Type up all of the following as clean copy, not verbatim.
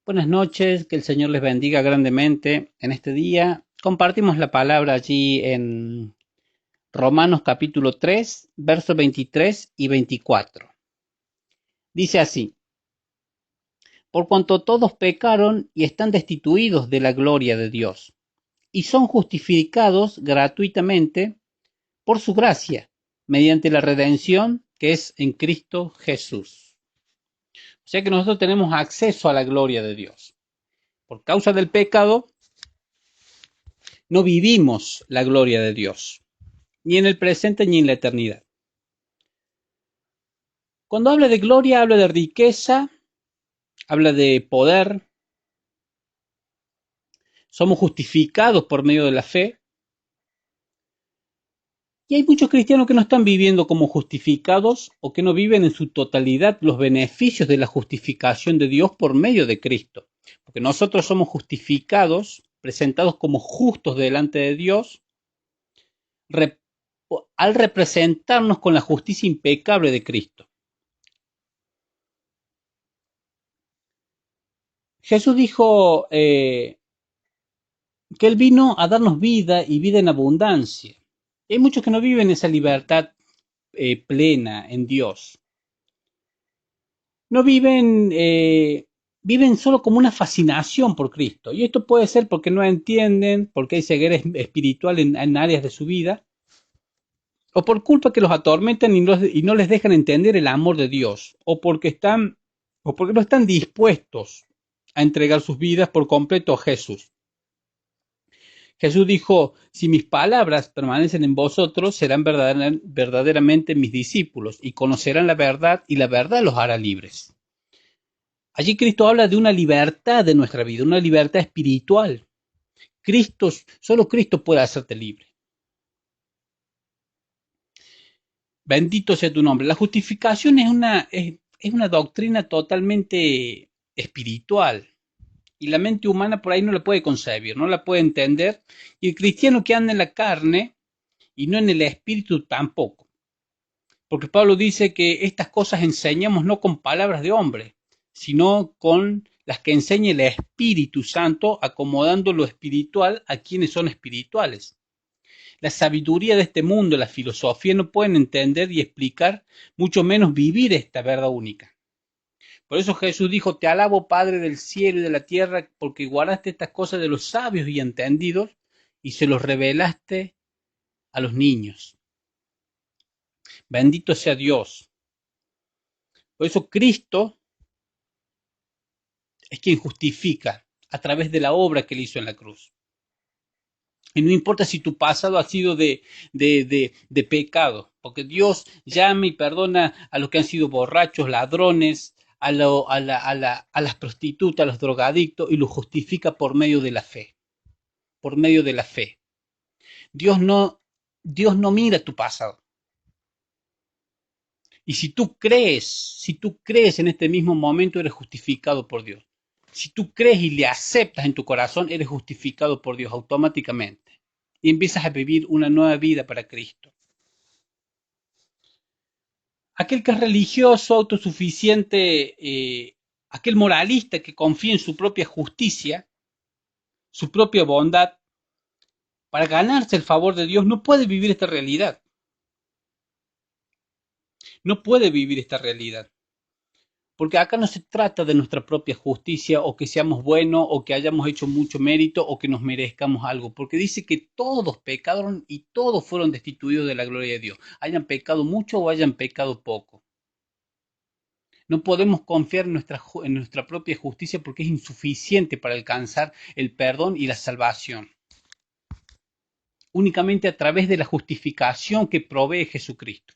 Buenas noches, que el Señor les bendiga grandemente en este día. Compartimos la palabra allí en Romanos capítulo 3, versos 23 y 24. Dice así: Por cuanto todos pecaron y están destituidos de la gloria de Dios, y son justificados gratuitamente por su gracia, mediante la redención que es en Cristo Jesús. O sea que nosotros tenemos acceso a la gloria de Dios. Por causa del pecado, no vivimos la gloria de Dios, ni en el presente ni en la eternidad. Cuando habla de gloria, habla de riqueza, habla de poder, somos justificados por medio de la fe, y hay muchos cristianos que no están viviendo como justificados o que no viven en su totalidad los beneficios de la justificación de Dios por medio de Cristo. Porque nosotros somos justificados, presentados como justos delante de Dios, al representarnos con la justicia impecable de Cristo. Jesús dijo que Él vino a darnos vida y vida en abundancia. Y hay muchos que no viven esa libertad plena en Dios. No viven, viven solo como una fascinación por Cristo. Y esto puede ser porque no entienden, porque hay ceguera espiritual en áreas de su vida, o por culpa que los atormentan y no les dejan entender el amor de Dios, o porque no están dispuestos a entregar sus vidas por completo a Jesús. Jesús dijo: si mis palabras permanecen en vosotros, serán verdaderamente mis discípulos y conocerán la verdad, y la verdad los hará libres. Allí Cristo habla de una libertad de nuestra vida, una libertad espiritual. Solo Cristo puede hacerte libre. Bendito sea tu nombre. La justificación es una doctrina totalmente espiritual. Y la mente humana por ahí no la puede concebir, no la puede entender. Y el cristiano que anda en la carne y no en el espíritu tampoco. Porque Pablo dice que estas cosas enseñamos no con palabras de hombre, sino con las que enseña el Espíritu Santo, acomodando lo espiritual a quienes son espirituales. La sabiduría de este mundo, la filosofía, no pueden entender y explicar, mucho menos vivir esta verdad única. Por eso Jesús dijo: te alabo, Padre del cielo y de la tierra, porque guardaste estas cosas de los sabios y entendidos y se los revelaste a los niños. Bendito sea Dios. Por eso Cristo es quien justifica a través de la obra que él hizo en la cruz. Y no importa si tu pasado ha sido de pecado, porque Dios llama y perdona a los que han sido borrachos, ladrones, a las prostitutas, a los drogadictos, y los justifica por medio de la fe. Por medio de la fe. Dios no, Dios no mira tu pasado. Y si tú crees en este mismo momento, eres justificado por Dios. Si tú crees y le aceptas en tu corazón, eres justificado por Dios automáticamente. Y empiezas a vivir una nueva vida para Cristo. Aquel que es religioso, autosuficiente, aquel moralista que confía en su propia justicia, su propia bondad, para ganarse el favor de Dios, no puede vivir esta realidad. No puede vivir esta realidad. Porque acá no se trata de nuestra propia justicia o que seamos buenos o que hayamos hecho mucho mérito o que nos merezcamos algo, porque dice que todos pecaron y todos fueron destituidos de la gloria de Dios, hayan pecado mucho o hayan pecado poco. No podemos confiar en nuestra propia justicia porque es insuficiente para alcanzar el perdón y la salvación. Únicamente a través de la justificación que provee Jesucristo,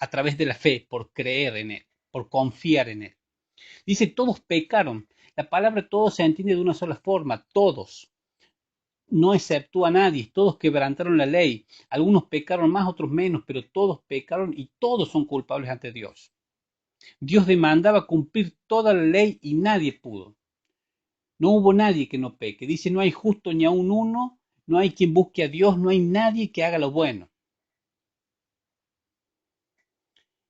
a través de la fe, por creer en Él, por confiar en Él. Dice: todos pecaron. La palabra todos se entiende de una sola forma, todos. No exceptúa a nadie, todos quebrantaron la ley. Algunos pecaron más, otros menos, pero todos pecaron y todos son culpables ante Dios. Dios demandaba cumplir toda la ley y nadie pudo. No hubo nadie que no peque. Dice: no hay justo ni aun uno, no hay quien busque a Dios, no hay nadie que haga lo bueno.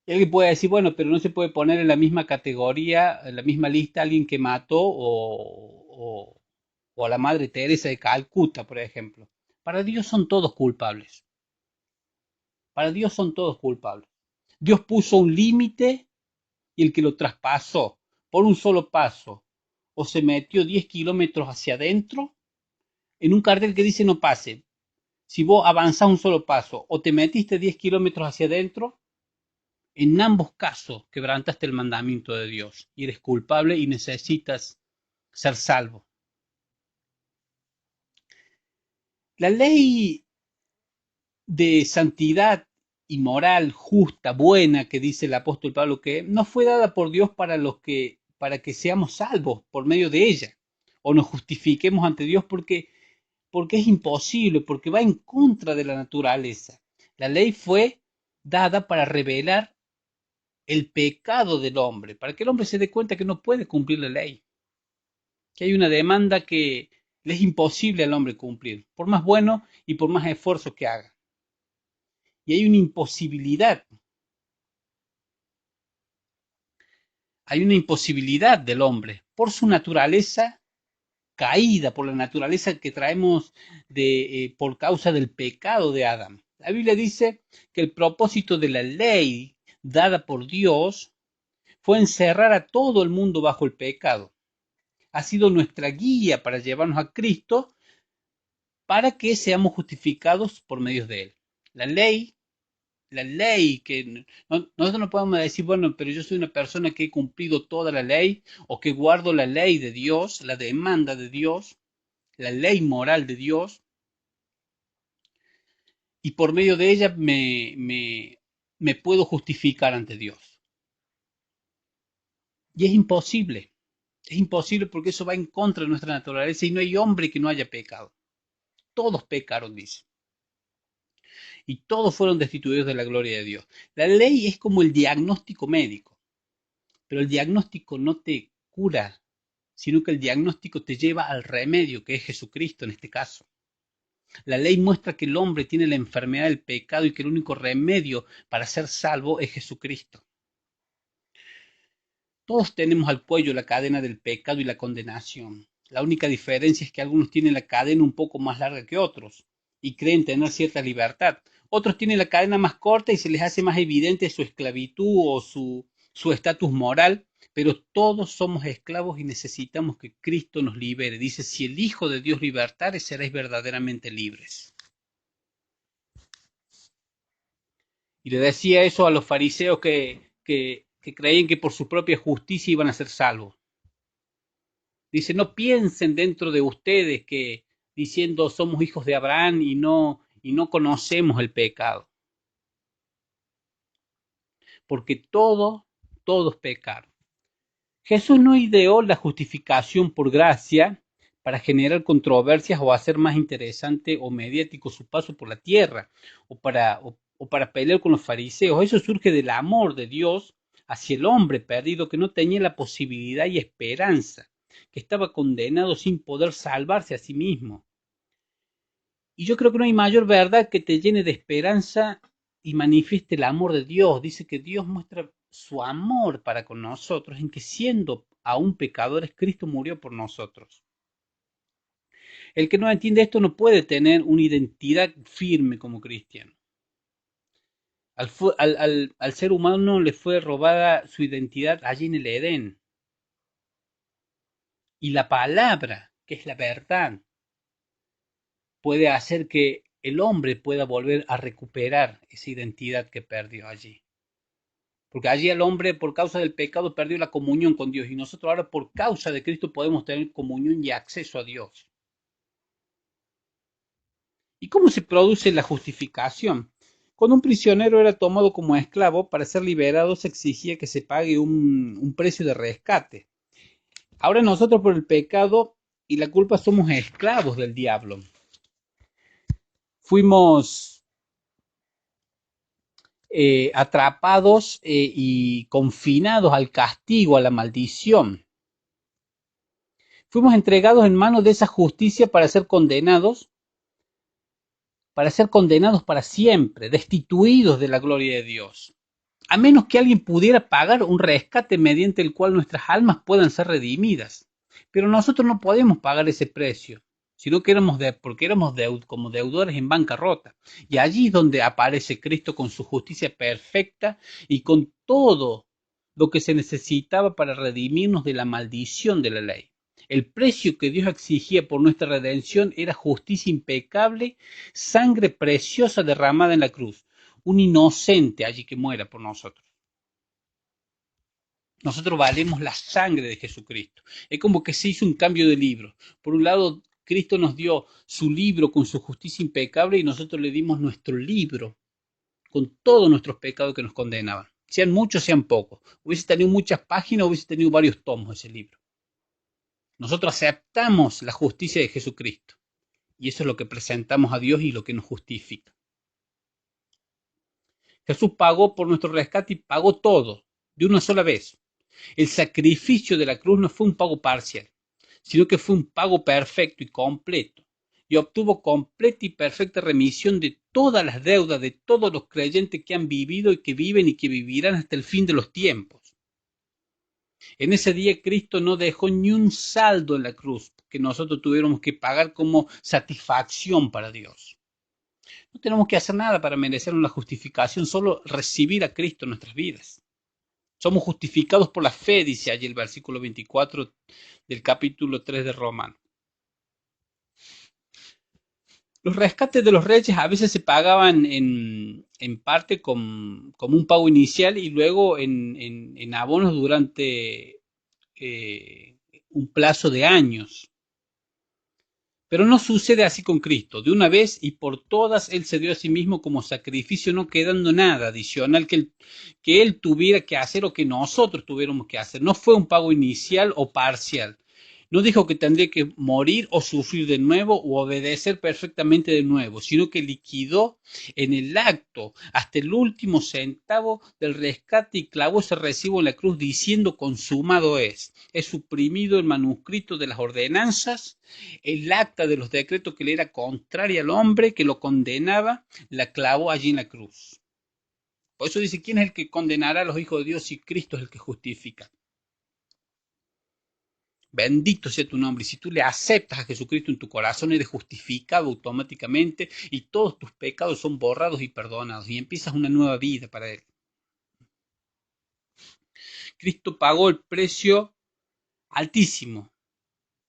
Y alguien puede decir, bueno, pero no se puede poner en la misma categoría, en la misma lista, alguien que mató o a la Madre Teresa de Calcuta, por ejemplo. Para Dios son todos culpables. Para Dios son todos culpables. Dios puso un límite y el que lo traspasó por un solo paso o se metió 10 kilómetros hacia adentro en un cartel que dice no pase. Si vos avanzás un solo paso o te metiste 10 kilómetros hacia adentro, en ambos casos quebrantaste el mandamiento de Dios y eres culpable y necesitas ser salvo. La ley de santidad y moral justa, buena, que dice el apóstol Pablo, que no fue dada por Dios para que seamos salvos por medio de ella o nos justifiquemos ante Dios porque es imposible, porque va en contra de la naturaleza. La ley fue dada para revelar el pecado del hombre, para que el hombre se dé cuenta que no puede cumplir la ley, que hay una demanda que le es imposible al hombre cumplir, por más bueno y por más esfuerzo que haga. Y hay una imposibilidad del hombre por su naturaleza caída, por la naturaleza que traemos por causa del pecado de Adán. La Biblia dice que el propósito de la ley dada por Dios fue encerrar a todo el mundo bajo el pecado. Ha sido nuestra guía para llevarnos a Cristo para que seamos justificados por medio de Él. La ley que nosotros no podemos decir, bueno, pero yo soy una persona que he cumplido toda la ley o que guardo la ley de Dios, la demanda de Dios, la ley moral de Dios, y por medio de ella me puedo justificar ante Dios. Y es imposible porque eso va en contra de nuestra naturaleza y no hay hombre que no haya pecado. Todos pecaron, dice. Y todos fueron destituidos de la gloria de Dios. La ley es como el diagnóstico médico, pero el diagnóstico no te cura, sino que el diagnóstico te lleva al remedio, que es Jesucristo en este caso. La ley muestra que el hombre tiene la enfermedad del pecado y que el único remedio para ser salvo es Jesucristo. Todos tenemos al cuello la cadena del pecado y la condenación. La única diferencia es que algunos tienen la cadena un poco más larga que otros y creen tener cierta libertad. Otros tienen la cadena más corta y se les hace más evidente su esclavitud o su estatus moral, pero todos somos esclavos y necesitamos que Cristo nos libere. Dice, si el Hijo de Dios libertare, seréis verdaderamente libres. Y le decía eso a los fariseos que creían que por su propia justicia iban a ser salvos. Dice, no piensen dentro de ustedes que diciendo somos hijos de Abraham y no conocemos el pecado. Porque todos pecaron. Jesús no ideó la justificación por gracia para generar controversias o hacer más interesante o mediático su paso por la tierra o para pelear con los fariseos. Eso surge del amor de Dios hacia el hombre perdido que no tenía la posibilidad y esperanza, que estaba condenado sin poder salvarse a sí mismo. Y yo creo que no hay mayor verdad que te llene de esperanza y manifieste el amor de Dios. Dice que Dios muestra su amor para con nosotros en que siendo aún pecadores, Cristo murió por nosotros. El que no entiende esto no puede tener una identidad firme como cristiano. Al ser humano le fue robada su identidad allí en el Edén. Y la palabra, que es la verdad, puede hacer que el hombre pueda volver a recuperar esa identidad que perdió allí. Porque allí el hombre por causa del pecado perdió la comunión con Dios y nosotros ahora por causa de Cristo podemos tener comunión y acceso a Dios. ¿Y cómo se produce la justificación? Cuando un prisionero era tomado como esclavo, para ser liberado se exigía que se pague un precio de rescate. Ahora nosotros por el pecado y la culpa somos esclavos del diablo. Fuimos atrapados y confinados al castigo, a la maldición. Fuimos entregados en manos de esa justicia para ser condenados para siempre, destituidos de la gloria de Dios. a menos que alguien pudiera pagar un rescate mediante el cual nuestras almas puedan ser redimidas. Pero nosotros no podemos pagar ese precio, sino que porque éramos como deudores en bancarrota. Y allí es donde aparece Cristo con su justicia perfecta y con todo lo que se necesitaba para redimirnos de la maldición de la ley. El precio que Dios exigía por nuestra redención era justicia impecable, sangre preciosa derramada en la cruz, un inocente allí que muera por nosotros. Nosotros valemos la sangre de Jesucristo. Es como que se hizo un cambio de libro. Por un lado, Cristo nos dio su libro con su justicia impecable y nosotros le dimos nuestro libro con todos nuestros pecados que nos condenaban. Sean muchos, sean pocos. Hubiese tenido muchas páginas, hubiese tenido varios tomos ese libro. Nosotros aceptamos la justicia de Jesucristo. Y eso es lo que presentamos a Dios y lo que nos justifica. Jesús pagó por nuestro rescate y pagó todo, de una sola vez. El sacrificio de la cruz no fue un pago parcial, sino que fue un pago perfecto y completo, y obtuvo completa y perfecta remisión de todas las deudas de todos los creyentes que han vivido y que viven y que vivirán hasta el fin de los tiempos. En ese día Cristo no dejó ni un saldo en la cruz que nosotros tuviéramos que pagar como satisfacción para Dios. No tenemos que hacer nada para merecer una justificación, solo recibir a Cristo en nuestras vidas. Somos justificados por la fe, dice allí el versículo 24 del capítulo 3 de Romano. Los rescates de los reyes a veces se pagaban en parte como un pago inicial y luego en abonos durante un plazo de años. Pero no sucede así con Cristo. De una vez y por todas, Él se dio a sí mismo como sacrificio, no quedando nada adicional que él tuviera que hacer o que nosotros tuviéramos que hacer. No fue un pago inicial o parcial. No dijo que tendría que morir o sufrir de nuevo o obedecer perfectamente de nuevo, sino que liquidó en el acto hasta el último centavo del rescate y clavó ese recibo en la cruz diciendo consumado es. Es suprimido el manuscrito de las ordenanzas, el acta de los decretos que le era contraria al hombre que lo condenaba, la clavó allí en la cruz. Por eso dice, ¿quién es el que condenará a los hijos de Dios si Cristo es el que justifica? Bendito sea tu nombre. Y si tú le aceptas a Jesucristo en tu corazón, eres justificado automáticamente y todos tus pecados son borrados y perdonados y empiezas una nueva vida para Él. Cristo pagó el precio altísimo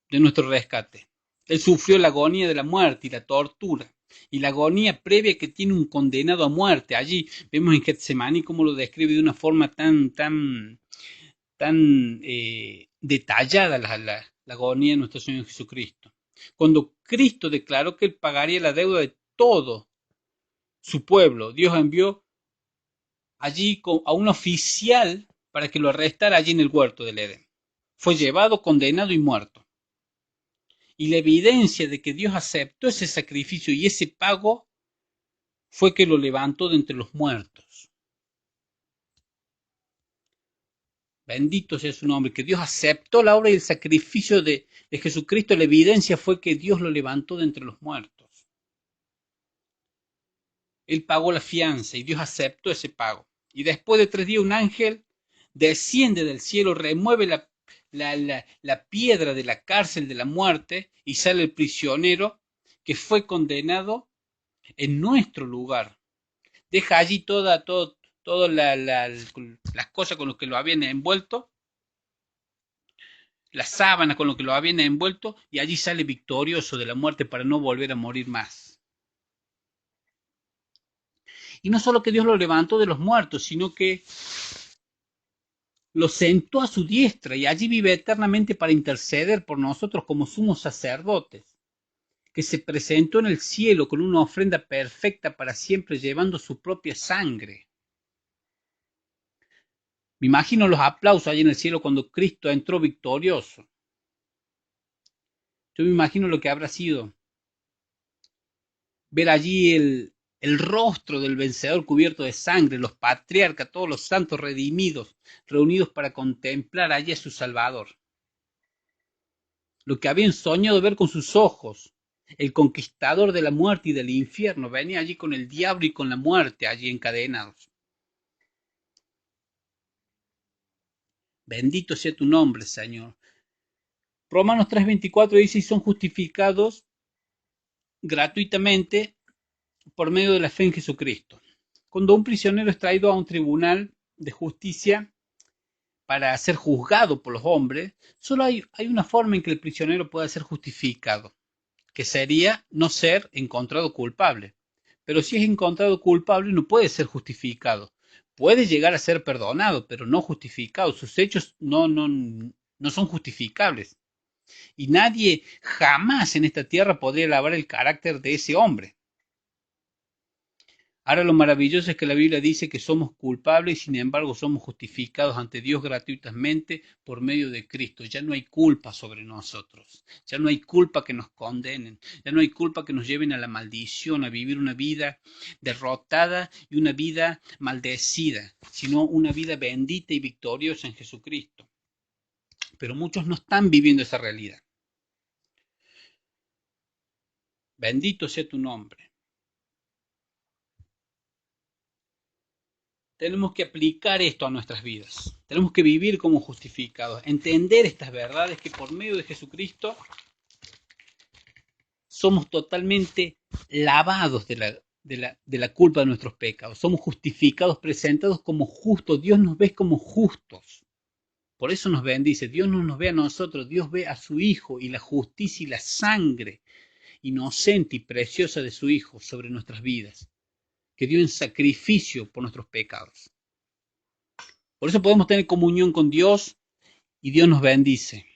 de nuestro rescate. Él sufrió la agonía de la muerte y la tortura y la agonía previa que tiene un condenado a muerte. Allí vemos en Getsemaní cómo lo describe de una forma tan detallada la agonía de nuestro Señor Jesucristo. Cuando Cristo declaró que Él pagaría la deuda de todo su pueblo, Dios envió allí a un oficial para que lo arrestara allí en el huerto del Edén. Fue llevado, condenado y muerto. Y la evidencia de que Dios aceptó ese sacrificio y ese pago fue que lo levantó de entre los muertos. Bendito sea su nombre, que Dios aceptó la obra y el sacrificio de Jesucristo. La evidencia fue que Dios lo levantó de entre los muertos. Él pagó la fianza y Dios aceptó ese pago. Y después de 3 días un ángel desciende del cielo, remueve la piedra de la cárcel de la muerte y sale el prisionero que fue condenado en nuestro lugar. Deja allí todas las cosas con las que lo habían envuelto, la sábana con lo que lo habían envuelto, y allí sale victorioso de la muerte para no volver a morir más. Y no solo que Dios lo levantó de los muertos, sino que lo sentó a su diestra y allí vive eternamente para interceder por nosotros como sumos sacerdotes, que se presentó en el cielo con una ofrenda perfecta para siempre, llevando su propia sangre. Me imagino los aplausos allí en el cielo cuando Cristo entró victorioso. Yo me imagino lo que habrá sido ver allí el rostro del vencedor cubierto de sangre, los patriarcas, todos los santos redimidos, reunidos para contemplar allí a su Salvador. Lo que habían soñado ver con sus ojos, el conquistador de la muerte y del infierno, venía allí con el diablo y con la muerte allí encadenados. Bendito sea tu nombre, Señor. Romanos 3:24 dice, y son justificados gratuitamente por medio de la fe en Jesucristo. Cuando un prisionero es traído a un tribunal de justicia para ser juzgado por los hombres, solo hay una forma en que el prisionero pueda ser justificado, que sería no ser encontrado culpable. Pero si es encontrado culpable, no puede ser justificado. Puede llegar a ser perdonado, pero no justificado. Sus hechos no son justificables. Y nadie jamás en esta tierra podría lavar el carácter de ese hombre. Ahora lo maravilloso es que la Biblia dice que somos culpables y sin embargo somos justificados ante Dios gratuitamente por medio de Cristo. Ya no hay culpa sobre nosotros, ya no hay culpa que nos condenen, ya no hay culpa que nos lleven a la maldición, a vivir una vida derrotada y una vida maldecida, sino una vida bendita y victoriosa en Jesucristo. Pero muchos no están viviendo esa realidad. Bendito sea tu nombre. Tenemos que aplicar esto a nuestras vidas. Tenemos que vivir como justificados, entender estas verdades que por medio de Jesucristo somos totalmente lavados de la culpa de nuestros pecados. Somos justificados, presentados como justos. Dios nos ve como justos. Por eso nos bendice. Dios no nos ve a nosotros, Dios ve a su Hijo y la justicia y la sangre inocente y preciosa de su Hijo sobre nuestras vidas, que dio en sacrificio por nuestros pecados. Por eso podemos tener comunión con Dios y Dios nos bendice.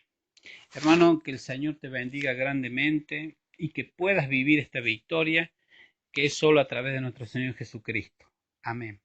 Hermano, que el Señor te bendiga grandemente y que puedas vivir esta victoria que es solo a través de nuestro Señor Jesucristo. Amén.